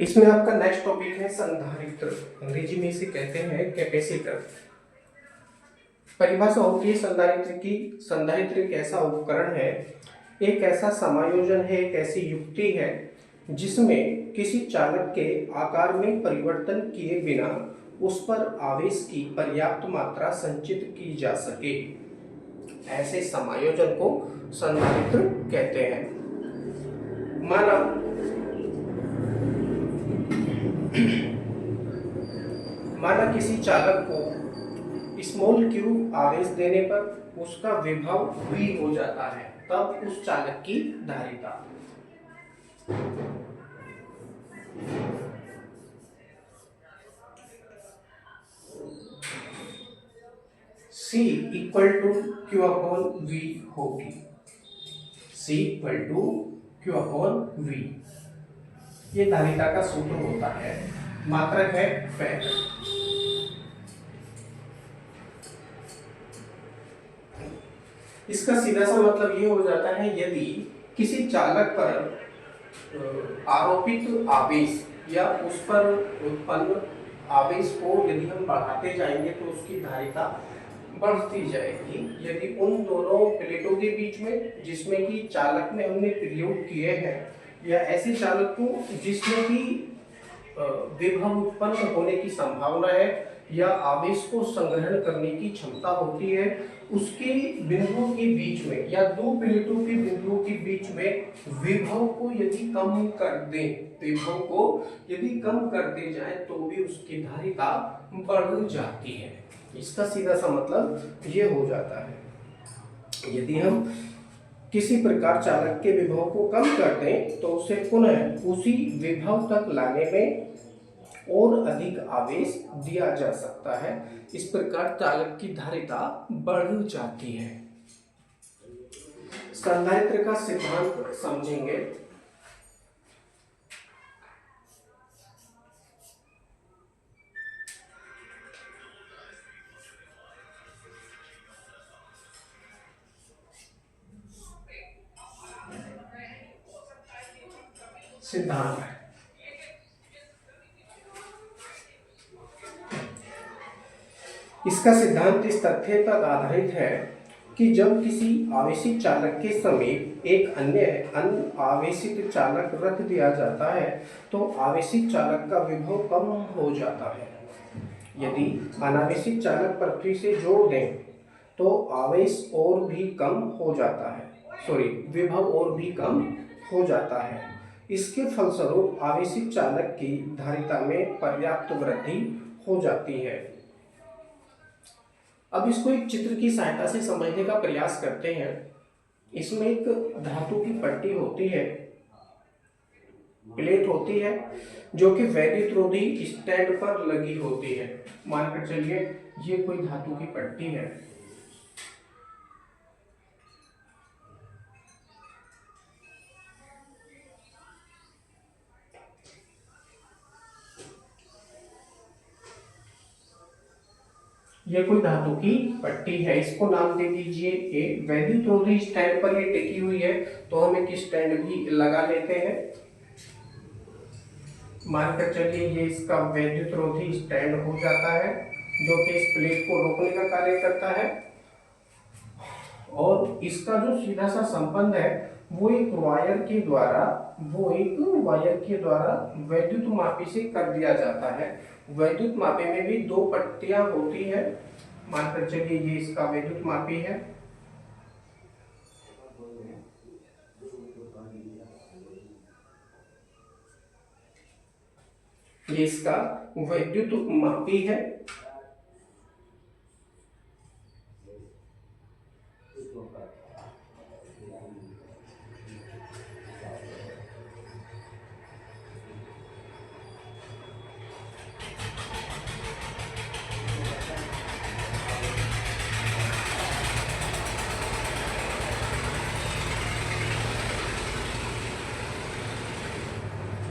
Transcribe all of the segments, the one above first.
इसमें आपका next topic है संधारित्र, अंग्रेजी में इसे कहते हैं कैपेसिटर। परिभाषा होती है संधारित्र की। संधारित्र एक ऐसा उपकरण है, एक ऐसा समायोजन है, एक ऐसी युक्ति है जिसमें किसी चालक के आकार में परिवर्तन किए बिना उस पर आवेश की पर्याप्त मात्रा संचित की जा सके। ऐसे समायोजन को संधारित्र कहते हैं। माना किसी चालक को स्मॉल q आवेश देने पर उसका विभव v हो जाता है, तब उस चालक की धारिता C equal to Q upon V होगी। C equal to Q upon V ये धारिता का सूत्र होता है। मात्रक है फेराड। इसका सीधा सा मतलब ये हो जाता है, यदि किसी चालक पर आरोपित आवेश या उस पर उत्पन्न आवेश को यदि हम बढ़ाते जाएंगे तो उसकी धारिता बढ़ती जाएगी। यदि उन दोनों प्लेटों के बीच में जिसमें कि चालक में हमने प्रयोग किए हैं, या ऐसे चालक को जिसमें कि विभव उत्पन्न होने की संभावना है या आवेश को संग्रहण करने की क्षमता होती है, उसके बिंदुओं के बीच में या दो प्लेटों के बिंदुओं के बीच में विभव को यदि कम कर दें, विभव को यदि कम कर दे जाए तो भी उसकी धारिता बढ़ जाती है। इसका सीधा सा मतलब ये हो जाता है, यदि हम किसी प्रकार चालक के विभव को कम कर दें तो उसे पुनः उसी विभव तक लाने में और अधिक आवेश दिया जा सकता है। इस प्रकार चालक की धारिता बढ़ जाती है। संधारित्र का सिद्धांत समझेंगे। सिद्धांत इसका सिद्धांत इस तथ्य पर आधारित है कि जब किसी आवेशित चालक के समीप एक अन्य अनावेशित चालक रख दिया जाता है तो आवेशित चालक का विभव कम हो जाता है। यदि अनावेशित चालक पृथ्वी से जोड़ दें तो आवेश और भी कम हो जाता है, विभव और भी कम हो जाता है। इसके फलस्वरूप आवेशित चालक की धारिता में पर्याप्त वृद्धि हो जाती है। अब इसको एक चित्र की सहायता से समझने का प्रयास करते हैं। इसमें एक धातु की पट्टी होती है, प्लेट होती है, जो कि वैद्युतरोधी स्टैंड पर लगी होती है। मानकर चलिए ये कोई धातु की पट्टी है। ये कोई धातु की पट्टी है, इसको नाम दे दीजिए ए। वैद्युतरोधी स्टैंड पर ये टिकी हुई है तो हम एक स्टैंड भी लगा लेते हैं। मानकर चलिए ये इसका वैद्युतरोधी स्टैंड हो जाता है, जो कि इस प्लेट को रोकने का कार्य करता है। और इसका जो सीधा सा संबंध है वो एक वायर के द्वारा वैद्युत मापी से कर दिया जाता है। वैद्युत मापी में भी दो पट्टियां होती है। मानकर चलिए ये इसका वैद्युत मापी है, ये इसका वैद्युत मापी है।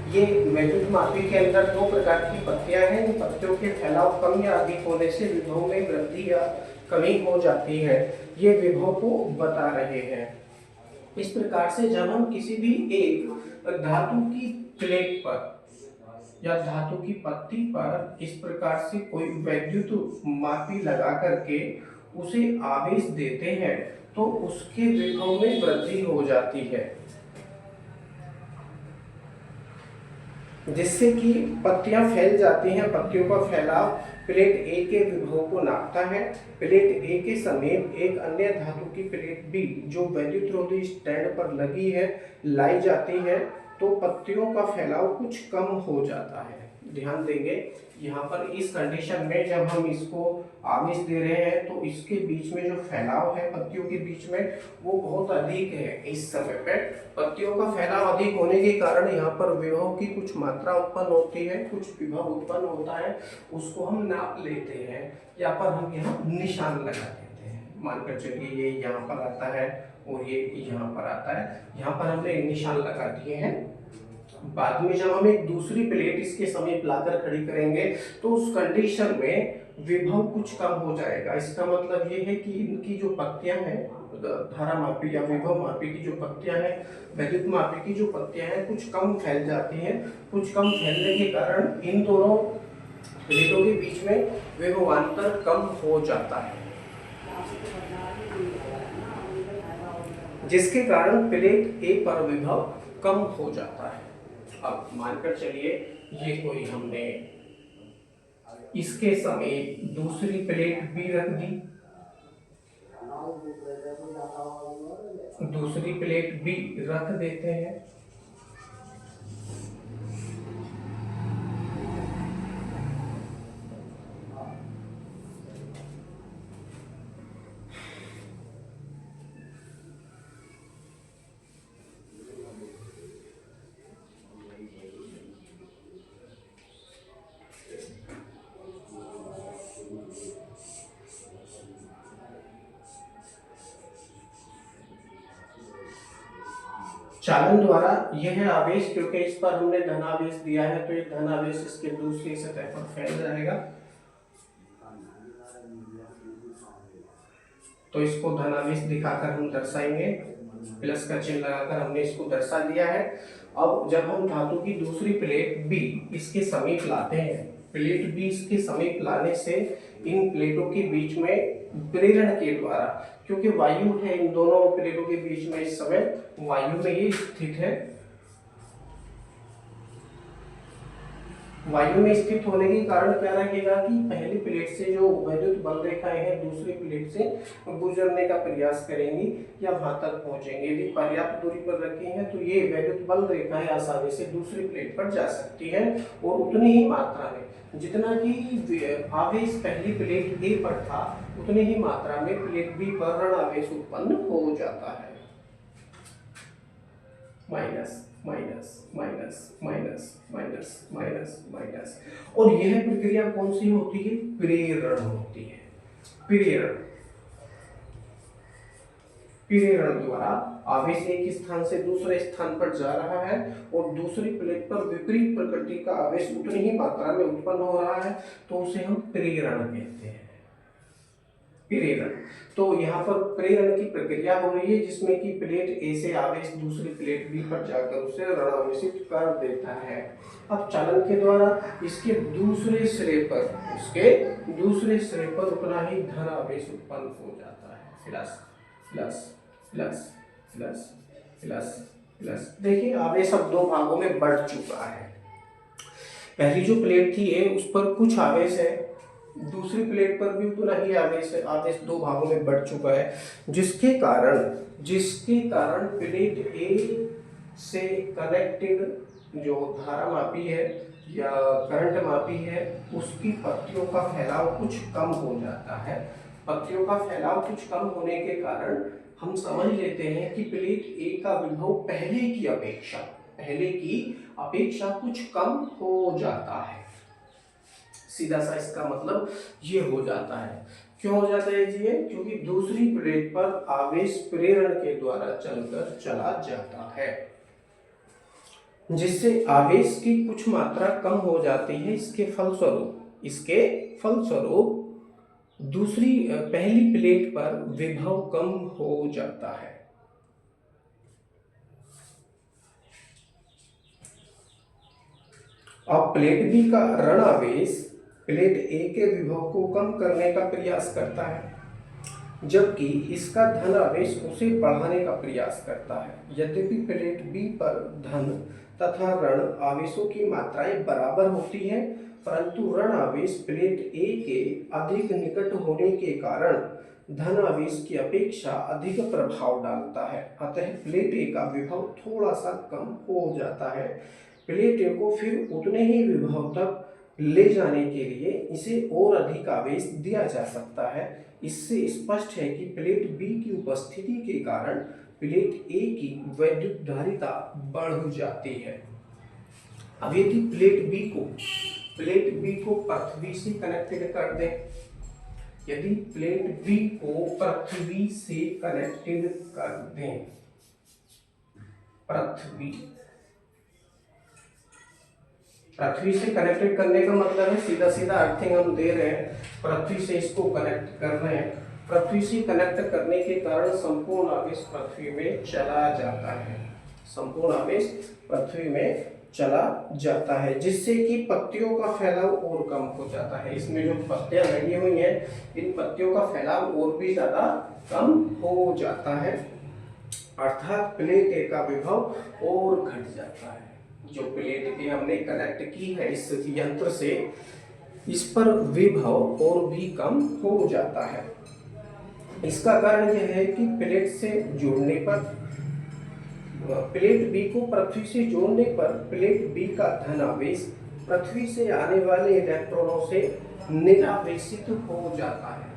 ये वैद्युत मापी के अंदर दो प्रकार की पत्तियां हैं। इन पत्तियों के फैलाव कम या अधिक होने से विभव में वृद्धि या कमी हो जाती है। ये विभव को बता रहे हैं। इस प्रकार से जब हम किसी भी एक धातु की प्लेट पर या धातु की पत्ती पर इस प्रकार से कोई वैद्युत मापी लगा करके उसे आवेश देते हैं तो उसके विभव में वृद्धि हो जाती है, जिससे कि पत्तियां फैल जाती हैं। पत्तियों का फैलाव प्लेट ए के विभव को नापता है। प्लेट ए के समीप एक अन्य धातु की प्लेट बी जो वैद्युत रोधी स्टैंड पर लगी है लाई जाती है तो पत्तियों का फैलाव कुछ कम हो जाता है। ध्यान देंगे यहाँ पर इस कंडीशन में जब हम इसको आवेश दे रहे हैं तो इसके बीच में जो फैलाव है पत्तियों के बीच में वो बहुत अधिक है। इस समय पे पत्तियों का फैलाव अधिक होने के कारण यहाँ पर विभव की कुछ मात्रा उत्पन्न होती है, कुछ विभव उत्पन्न होता है, उसको हम नाप लेते हैं। यहाँ पर हम यहाँ निशान लगा देते हैं। मानकर चलिए ये यहाँ पर आता है और ये यहाँ पर आता है, यहाँ पर हमने निशान लगा दिए हैं। बाद में जब हम एक दूसरी प्लेट इसके समीप लाकर खड़ी करेंगे तो उस कंडीशन में विभव कुछ कम हो जाएगा। इसका मतलब ये है कि इनकी जो पत्तियां हैं, धारा मापी या विभव मापी की जो पत्तियां हैं, वैद्युत मापी की जो पत्तियां हैं कुछ कम फैल जाती हैं। कुछ कम फैलने के कारण इन दोनों प्लेटों के बीच में विभवांतर कम हो जाता है, जिसके कारण प्लेट ए पर विभव कम हो जाता है। अब मानकर चलिए ये कोई हमने इसके समीप दूसरी प्लेट भी रख दी, दूसरी प्लेट भी रख देते हैं। चालन द्वारा यह आवेश, क्योंकि इस पर हमने धनावेश दिया है तो ये धनावेश इसके दूसरी सतह पर फैल जाएगा, तो इसको धनावेश दिखाकर हम दर्शाएंगे। प्लस का चिन्ह लगाकर हमने इसको दर्शा दिया है। अब जब हम धातु की दूसरी प्लेट बी इसके समीप लाते हैं, प्लेट बी इसके समीप लाने से इन प्लेटों के बीच में प्रेरण के द्वारा, क्योंकि वायु है इन दोनों प्लेटों के बीच में, इस समय वायु में ये स्थित है, वायु में स्थित होने के कारण क्या रहेगा कि पहली प्लेट से जो वैद्युत बल रेखाएं हैं दूसरी प्लेट से गुजरने का प्रयास करेंगी या वहां तक पहुंचेंगे। यदि पर्याप्त दूरी पर रखी हैं तो ये वैद्युत बल रेखाएं आसानी से दूसरी प्लेट पर जा सकती हैं और उतनी ही मात्रा में जितना कि आवेश पहली प्लेट ए पर था उतनी ही मात्रा में प्लेट बी पर ऋण आवेश उत्पन्न हो जाता है। Minus minus minus minus minus minus minus. और यह प्रक्रिया कौन सी होती है? प्रेरण होती है। प्रेरण, प्रेरण द्वारा आवेश एक स्थान से दूसरे स्थान पर जा रहा है और दूसरी प्लेट पर विपरीत प्रकृति का आवेश उतनी ही मात्रा में उत्पन्न हो रहा है तो उसे हम प्रेरण कहते हैं। प्रेरण, तो यहाँ पर प्रेरण की प्रक्रिया हो रही है जिसमें कि प्लेट ए से आवेश दूसरी प्लेट बी पर जाकर उसे ऋणावेशित कर देता है। अब चालन के द्वारा इसके दूसरे सिरे पर उतना ही धन आवेश उत्पन्न हो जाता है। Plus plus plus plus plus plus. देखिए आवेश अब दो भागों में बढ़ चुका है। पहली जो प्लेट थी ए उस पर कुछ आवेश है, दूसरी प्लेट पर भी उतना ही आवेश है। आवेश दो भागों में बढ़ चुका है जिसके कारण प्लेट ए से कनेक्टेड जो धारा मापी है या करंट मापी है उसकी पत्तियों का फैलाव कुछ कम हो जाता है। पत्तियों का फैलाव कुछ कम होने के कारण हम समझ लेते हैं कि प्लेट ए का विभव पहले की अपेक्षा कुछ कम हो जाता है। सीधा सा इसका मतलब ये हो जाता है। क्यों हो जाता है जी? क्योंकि दूसरी प्लेट पर आवेश प्रेरण के द्वारा चलकर चला जाता है जिससे आवेश की कुछ मात्रा कम हो जाती है। इसके फलस्वरूप पहली प्लेट पर विभव कम हो जाता है। अब प्लेट बी का ऋण आवेश प्लेट ए के विभव को कम करने का प्रयास करता है, जबकि इसका धन आवेश उसे बढ़ाने का प्रयास करता है। यद्यपि प्लेट बी पर धन तथा ऋण आवेशों की मात्राएं बराबर होती हैं, परंतु ऋण आवेश प्लेट ए के अधिक निकट होने के कारण धन आवेश की अपेक्षा अधिक प्रभाव डालता है। अतः प्लेट ए का विभव थोड़ा सा कम हो जाता है। प्लेट ए को फिर उतने ही विभव तक ले जाने के लिए इसे और अधिक आवेश दिया जा सकता है। इससे स्पष्ट है कि प्लेट बी की उपस्थिति के कारण प्लेट ए की वैद्युत धारिता बढ़ जाती है। अब यदि प्लेट बी को पृथ्वी से कनेक्टेड कर दें, यदि प्लेट बी को पृथ्वी से कनेक्टेड कर दें, पृथ्वी से कनेक्टेड करने का मतलब है सीधा सीधा अर्थिंग हम दे रहे हैं, पृथ्वी से इसको कनेक्ट कर रहे हैं। पृथ्वी से कनेक्ट करने के कारण संपूर्ण आवेश पृथ्वी में चला जाता है, संपूर्ण आवेश पृथ्वी में चला जाता है, जिससे कि पत्तियों का फैलाव और कम हो जाता है। इसमें जो पत्तियां लगी हुई हैं, इन पत्तियों का फैलाव और भी ज्यादा कम हो जाता है, अर्थात प्लेट ए का विभव और घट जाता है। जो प्लेट ए हमने कनेक्ट की है इस यंत्र से, इस पर विभव और भी कम हो जाता है। इसका कारण यह है कि प्लेट से जुड़ने पर, प्लेट बी को पृथ्वी से जोड़ने पर प्लेट बी का धन आवेश पृथ्वी से आने वाले इलेक्ट्रॉनों से निरावेशित हो जाता है,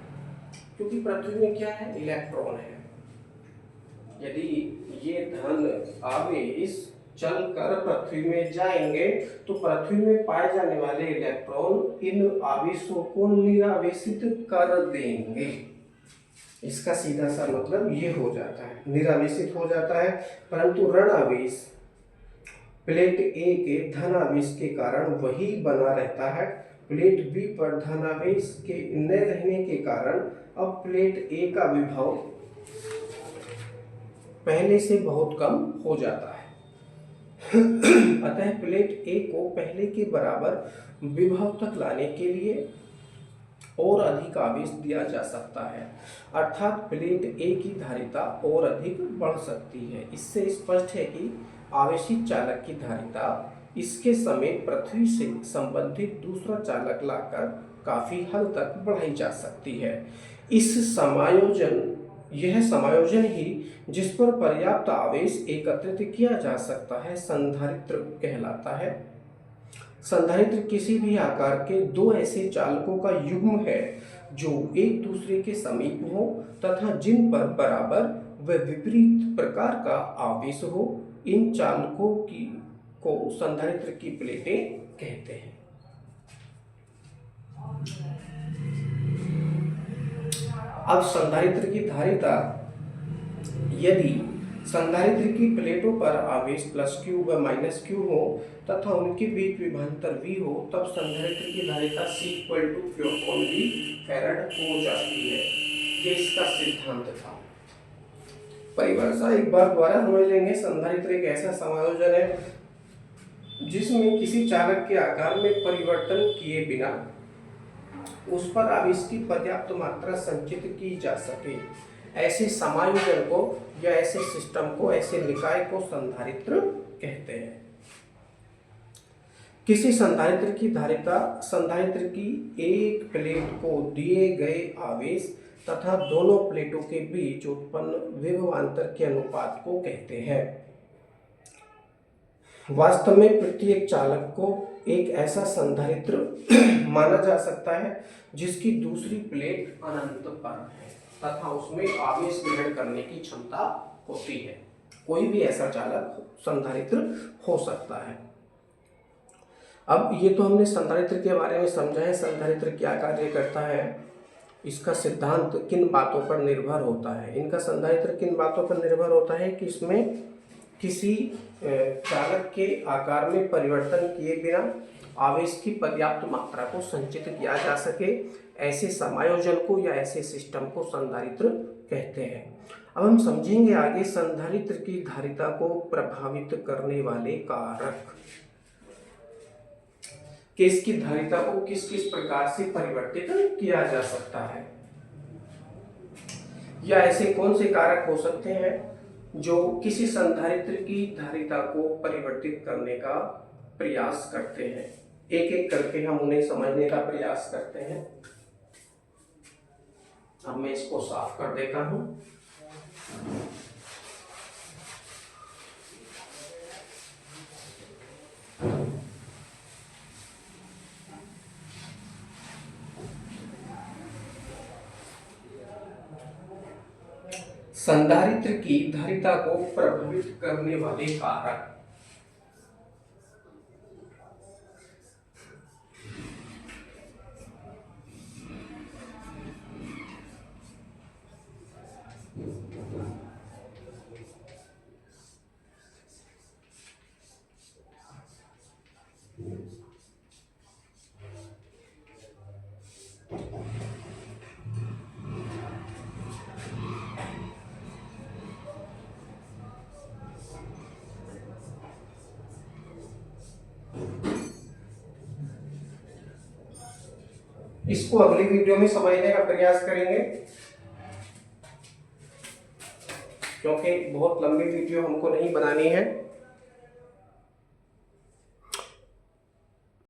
क्योंकि पृथ्वी में क्या है, इलेक्ट्रॉन है। यदि ये धन आवेश चलकर पृथ्वी में जाएंगे तो पृथ्वी में पाए जाने वाले इलेक्ट्रॉन इन आवेशों को निरावेशित कर देंगे। इसका सीधा सा मतलब ये हो जाता है, निरावेशित हो जाता है। परंतु ऋण आवेश प्लेट ए के धन आवेश के कारण वही बना रहता है। प्लेट बी पर धन आवेश के न रहने के कारण अब प्लेट ए का विभव पहले से बहुत कम हो जाता है। अतः प्लेट ए को पहले के बराबर विभव तक लाने के लिए और अधिक आवेश दिया जा सकता है, अर्थात प्लेट ए की धारिता और अधिक बढ़ सकती है। इससे स्पष्ट है कि आवेशित चालक की धारिता इसके समेत पृथ्वी से संबंधित दूसरा चालक लाकर काफी हद तक बढ़ाई जा सकती है। यह समायोजन ही जिस पर पर्याप्त आवेश एकत्रित किया जा सकता है संधारित्र कहलाता है। संधारित्र किसी भी आकार के दो ऐसे चालकों का युग्म है जो एक दूसरे के समीप हो तथा जिन पर बराबर व विपरीत प्रकार का आवेश हो। इन चालकों को संधारित्र की प्लेटें कहते हैं। अब संधारित्र की धारिता, यदि संधारित्र की प्लेटों पर आवेश प्लस क्यू व माइनस क्यू हो तथा उनके बीच विभवांतर V हो, तब संधारित्र की धारिता C=Q/V फैराड हो जाती है। ये इसका सिद्धांत था। परिभाषा एक बार द्वारा समझ लेंगे। संधारित्र एक ऐसा समायोजन है जिसमें किसी चालक के आकार में परिवर्तन किए बिना उस पर आवेश की पर्याप्त मात्रा संचित की जा सके। ऐसे समायोजन को या ऐसे सिस्टम को, ऐसे निकाय को संधारित्र कहते हैं। किसी संधारित्र की धारिता संधारित्र की एक प्लेट को दिए गए आवेश तथा दोनों प्लेटों के बीच उत्पन्न विभवांतर के अनुपात को कहते हैं। वास्तव में प्रत्येक चालक को एक ऐसा संधारित्र माना जा सकता है जिसकी दूसरी प्लेट अनंत पर है तथा उसमें आवेश ग्रहण करने की क्षमता होती है। कोई भी ऐसा चालक संधारित्र हो सकता है। अब ये तो हमने संधारित्र के बारे में समझा है। संधारित्र क्या कार्य करता है, इसका सिद्धांत किन बातों पर निर्भर होता है। इनका संधारित्र किन बातों पर निर्भर होता है कि इसमें किसी चालक के आकार में परिवर्तन किए बिना आवेश की पर्याप्त मात्रा को संचित किया जा सके। ऐसे समायोजन को या ऐसे सिस्टम को संधारित्र कहते हैं। अब हम समझेंगे आगे संधारित्र की धारिता को प्रभावित करने वाले कारक। कि इसकी धारिता को किस किस प्रकार से परिवर्तित किया जा सकता है, या ऐसे कौन से कारक हो सकते हैं जो किसी संधारित्र की धारिता को परिवर्तित करने का प्रयास करते हैं। एक एक करके हम उन्हें समझने का प्रयास करते हैं। अब मैं इसको साफ कर देता हूं। संधारित्र की धारिता को प्रभावित करने वाले कारक। इसको अगली वीडियो में समझने का प्रयास करेंगे, क्योंकि बहुत लंबी वीडियो हमको नहीं बनानी है।